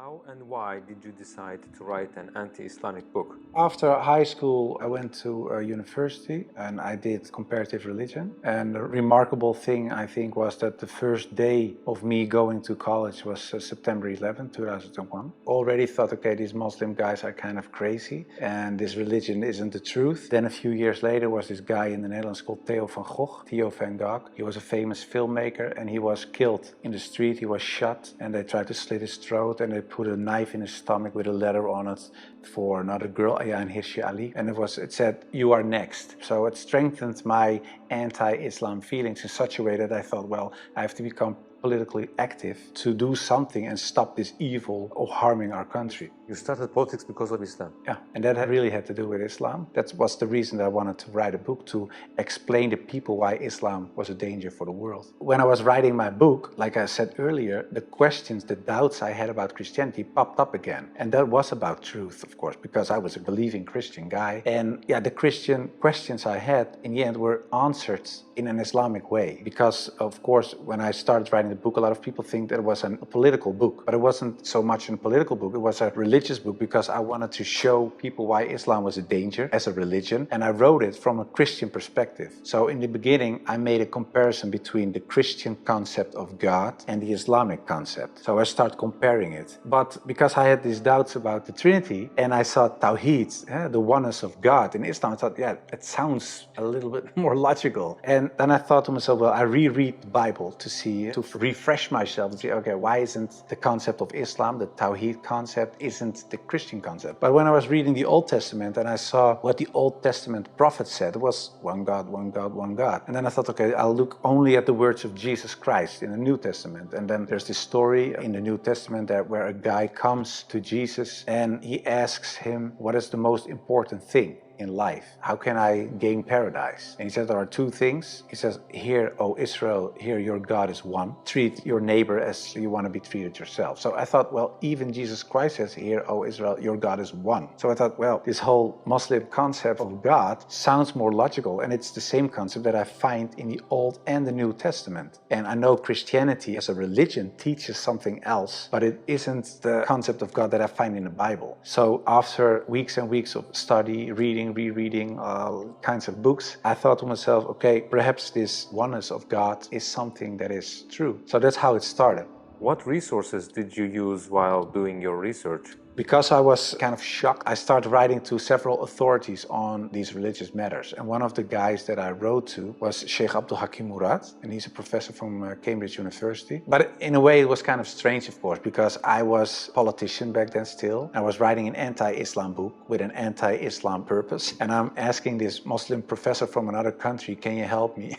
How and why did you decide to write an anti-Islamic book? After high school, I went to university and I did comparative religion. And the remarkable thing, I think, was that the first day of me going to college was September 11, 2001. Already thought, okay, these Muslim guys are kind of crazy and this religion isn't the truth. Then a few years later was this guy in the Netherlands called Theo van Gogh. He was a famous filmmaker and he was killed in the street. He was shot and they tried to slit his throat and they put a knife in his stomach with a letter on it for another girl, and Hirsi Ali, and it said, "You are next." So it strengthened my anti-Islam feelings in such a way that I thought, well, I have to become politically active to do something and stop this evil of harming our country. You started politics because of Islam. Yeah, and that really had to do with Islam. That was the reason that I wanted to write a book, to explain to people why Islam was a danger for the world. When I was writing my book, like I said earlier, the questions, the doubts I had about Christianity popped up again. And that was about truth, of course, because I was a believing Christian guy. And yeah, the Christian questions I had in the end were answered in an Islamic way. Because, of course, when I started writing the book, a lot of people think that it was a political book. But it wasn't so much a political book, it was a religious book, because I wanted to show people why Islam was a danger as a religion. And I wrote it from a Christian perspective. So in the beginning, I made a comparison between the Christian concept of God and the Islamic concept. So I started comparing it. But because I had these doubts about the Trinity, and I saw Tawheed, the oneness of God in Islam, I thought, yeah, it sounds a little bit more logical. And then I thought to myself, well, I reread the Bible to refresh myself, to see, okay, why isn't the concept of Islam, the Tawheed concept, isn't the Christian concept? But when I was reading the Old Testament and I saw what the Old Testament prophets said, it was one God, one God, one God. And then I thought, okay, I'll look only at the words of Jesus Christ in the New Testament. And then there's this story in the New Testament where a guy comes to Jesus and he asks him, what is the most important thing in life? How can I gain paradise? And he says there are two things. He says, "Hear, O Israel, hear, your God is one. Treat your neighbor as you want to be treated yourself." So I thought, well, even Jesus Christ says, "Hear, O Israel, your God is one." So I thought, well, this whole Muslim concept of God sounds more logical, and it's the same concept that I find in the Old and the New Testament. And I know Christianity as a religion teaches something else, but it isn't the concept of God that I find in the Bible. So after weeks and weeks of study, rereading all kinds of books, I thought to myself, okay, perhaps this oneness of God is something that is true. So that's how it started. What resources did you use while doing your research? Because I was kind of shocked, I started writing to several authorities on these religious matters. And one of the guys that I wrote to was Sheikh Abdul Hakim Murad, and he's a professor from Cambridge University. But in a way, it was kind of strange, of course, because I was a politician back then still. I was writing an anti-Islam book with an anti-Islam purpose. And I'm asking this Muslim professor from another country, can you help me?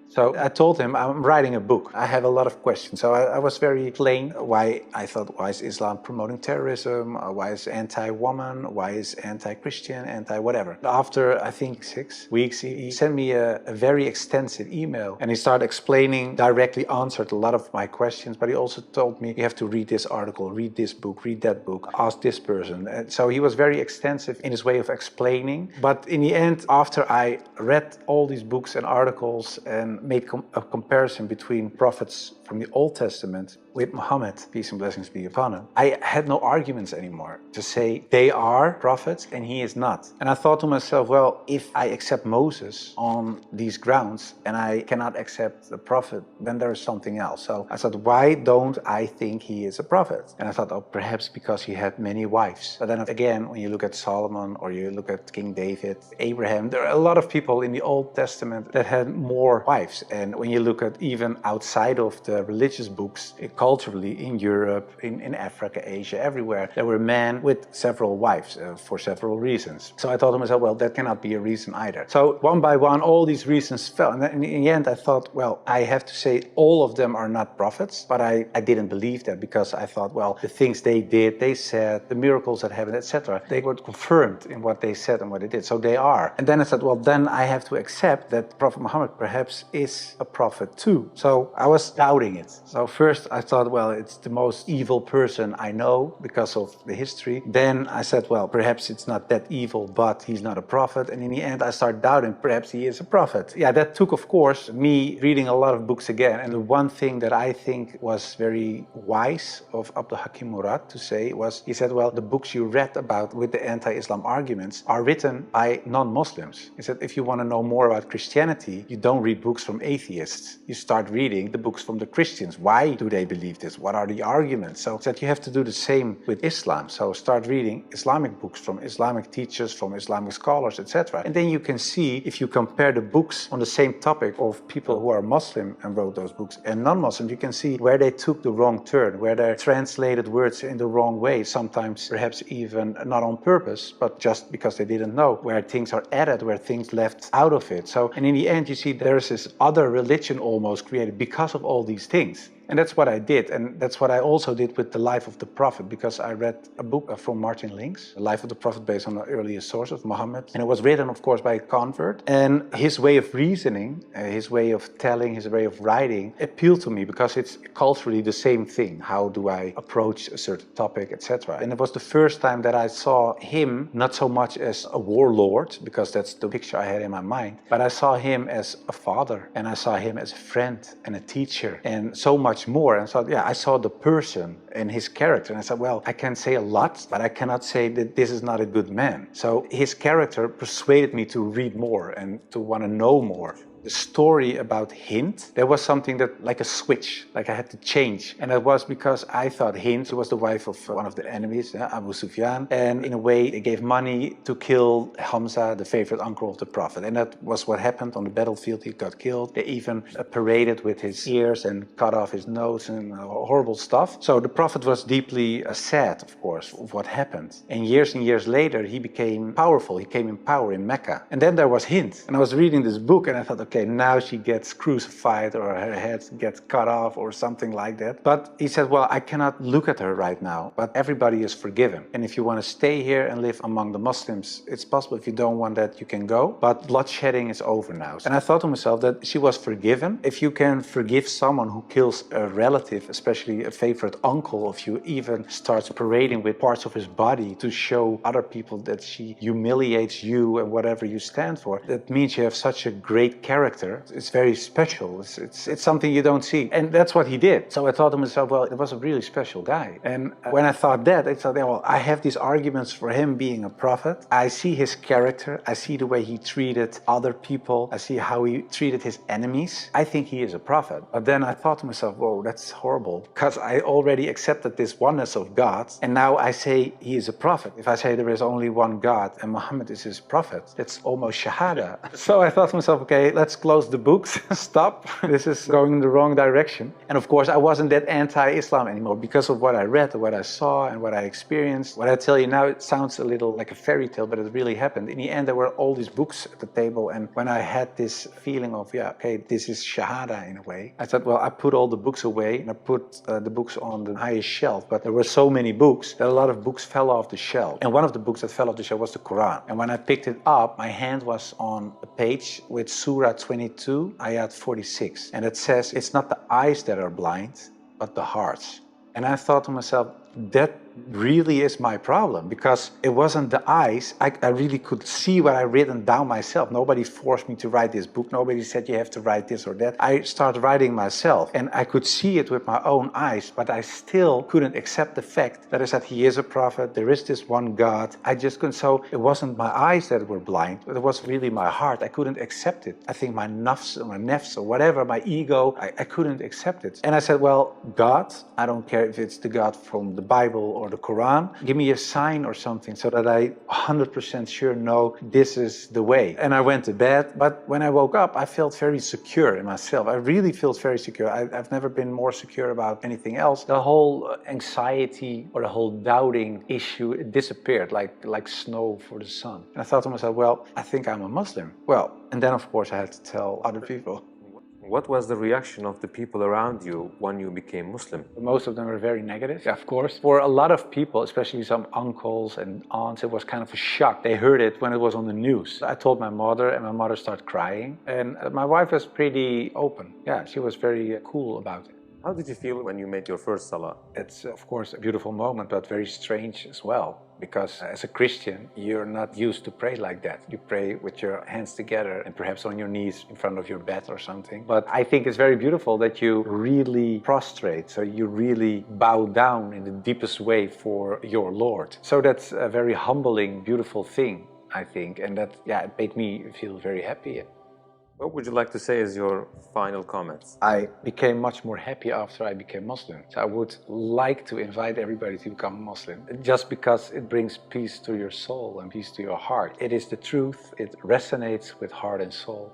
So I told him, I'm writing a book. I have a lot of questions. So I was very plain why I thought, why is Islam promoting terrorism? Why is anti-woman? Why is anti-Christian? Anti-whatever. After, I think, 6 weeks, he sent me a very extensive email. And he started explaining, directly answered a lot of my questions. But he also told me, you have to read this article, read this book, read that book, ask this person. And so he was very extensive in his way of explaining. But in the end, after I read all these books and articles and made a comparison between prophets from the Old Testament with Muhammad, peace and blessings be upon him, I had no arguments anymore to say they are prophets and he is not. And I thought to myself, well, if I accept Moses on these grounds and I cannot accept the prophet, then there is something else. So I thought, why don't I think he is a prophet? And I thought, oh, perhaps because he had many wives. But then again, when you look at Solomon or you look at King David, Abraham, there are a lot of people in the Old Testament that had more wives. And when you look at even outside of the religious books, culturally in Europe, in Africa, Asia, everywhere, there were men with several wives for several reasons. So I thought to myself, well, that cannot be a reason either. So one by one, all these reasons fell. And then in the end, I thought, well, I have to say all of them are not prophets, but I didn't believe that, because I thought, well, the things they did, they said, the miracles that happened, etc., they were confirmed in what they said and what they did. So they are. And then I said, well, then I have to accept that Prophet Muhammad perhaps is a prophet too. So I was doubting doubting it. So first I thought, well, it's the most evil person I know because of the history. Then I said, well, perhaps it's not that evil, but he's not a prophet. And in the end, I started doubting, perhaps he is a prophet. Yeah, that took, of course, me reading a lot of books again. And the one thing that I think was very wise of Abdul Hakim Murad to say was, he said, well, the books you read about with the anti-Islam arguments are written by non-Muslims. He said, if you want to know more about Christianity, you don't read books from atheists. You start reading the books from the Christians. Why do they believe this? What are the arguments? So he said, you have to do the same with Islam. So start reading Islamic books from Islamic teachers, from Islamic scholars, etc. And then you can see, if you compare the books on the same topic of people who are Muslim and wrote those books and non-Muslim, you can see where they took the wrong turn, where they translated words in the wrong way, sometimes perhaps even not on purpose, but just because they didn't know, where things are added, where things left out of it. So, and in the end, you see there's this other religion almost created because of all these things. And that's what I did, and that's what I also did with The Life of the Prophet, because I read a book from Martin Links, The Life of the Prophet, based on the earliest source of Muhammad. And it was written, of course, by a convert. And his way of reasoning, his way of telling, his way of writing appealed to me because it's culturally the same thing. How do I approach a certain topic, etc. And it was the first time that I saw him not so much as a warlord, because that's the picture I had in my mind, but I saw him as a father, and I saw him as a friend and a teacher, and so much more. And so, yeah, I saw the person and his character, and I said, well, I can say a lot, but I cannot say that this is not a good man. So his character persuaded me to read more and to want to know more. The story about Hind, there was something that, like a switch, like I had to change. And that was because I thought Hind was the wife of one of the enemies, Abu Sufyan. And in a way, they gave money to kill Hamza, the favorite uncle of the Prophet. And that was what happened on the battlefield. He got killed. They even paraded with his ears and cut off his nose and horrible stuff. So the Prophet was deeply sad, of course, of what happened. And years later, he became powerful. He came in power in Mecca. And then there was Hind. And I was reading this book and I thought, okay, now she gets crucified or her head gets cut off or something like that. But he said, well, I cannot look at her right now, but everybody is forgiven. And if you want to stay here and live among the Muslims, it's possible. If you don't want that, you can go. But bloodshedding is over now. And I thought to myself that she was forgiven. If you can forgive someone who kills a relative, especially a favorite uncle of you, even starts parading with parts of his body to show other people that she humiliates you and whatever you stand for, that means you have such a great character. It's very special. It's something you don't see. And that's what he did. So I thought to myself, well, it was a really special guy. And when I thought that, I thought, well, I have these arguments for him being a prophet. I see his character. I see the way he treated other people. I see how he treated his enemies. I think he is a prophet. But then I thought to myself, whoa, that's horrible, because I already accepted this oneness of God. And now I say he is a prophet. If I say there is only one God and Muhammad is his prophet, that's almost shahada. So I thought to myself, okay, let's close the books, stop, this is going in the wrong direction. And of course I wasn't that anti-Islam anymore because of what I read, what I saw and what I experienced. What I tell you now, it sounds a little like a fairy tale, but it really happened. In the end, there were all these books at the table, and when I had this feeling of, yeah, okay, this is shahada in a way, I thought, well, I put all the books away and I put the books on the highest shelf, but there were so many books that a lot of books fell off the shelf. And one of the books that fell off the shelf was the Quran. And when I picked it up, my hand was on a page with Surah 22, ayat 46. And it says, it's not the eyes that are blind, but the hearts. And I thought to myself, that really is my problem, because it wasn't the eyes. I really could see what I written down myself. Nobody forced me to write this book. Nobody said you have to write this or that. I started writing myself and I could see it with my own eyes, but I still couldn't accept the fact that I said he is a prophet, there is this one God. I just couldn't. So it wasn't my eyes that were blind, but it was really my heart. I couldn't accept it. I think my nafs or whatever, my ego, I couldn't accept it. And I said, well, God, I don't care if it's the God from the Bible or the Quran, give me a sign or something so that I 100% sure know this is the way. And I went to bed, but when I woke up, I felt very secure in myself. I really felt very secure. I've never been more secure about anything else. The whole anxiety or the whole doubting issue, it disappeared like snow for the sun. And I thought to myself, well, I think I'm a Muslim. Well, and then of course I had to tell other people. What was the reaction of the people around you when you became Muslim? Most of them were very negative, of course. For a lot of people, especially some uncles and aunts, it was kind of a shock. They heard it when it was on the news. I told my mother, and my mother started crying. And my wife was pretty open. Yeah, she was very cool about it. How did you feel when you made your first salah? It's of course a beautiful moment, but very strange as well, because as a Christian you're not used to pray like that. You pray with your hands together and perhaps on your knees in front of your bed or something. But I think it's very beautiful that you really prostrate, so you really bow down in the deepest way for your Lord. So that's a very humbling, beautiful thing, I think, and that, yeah, it made me feel very happy. What would you like to say as your final comments? I became much more happy after I became Muslim. So I would like to invite everybody to become Muslim, just because it brings peace to your soul and peace to your heart. It is the truth. It resonates with heart and soul.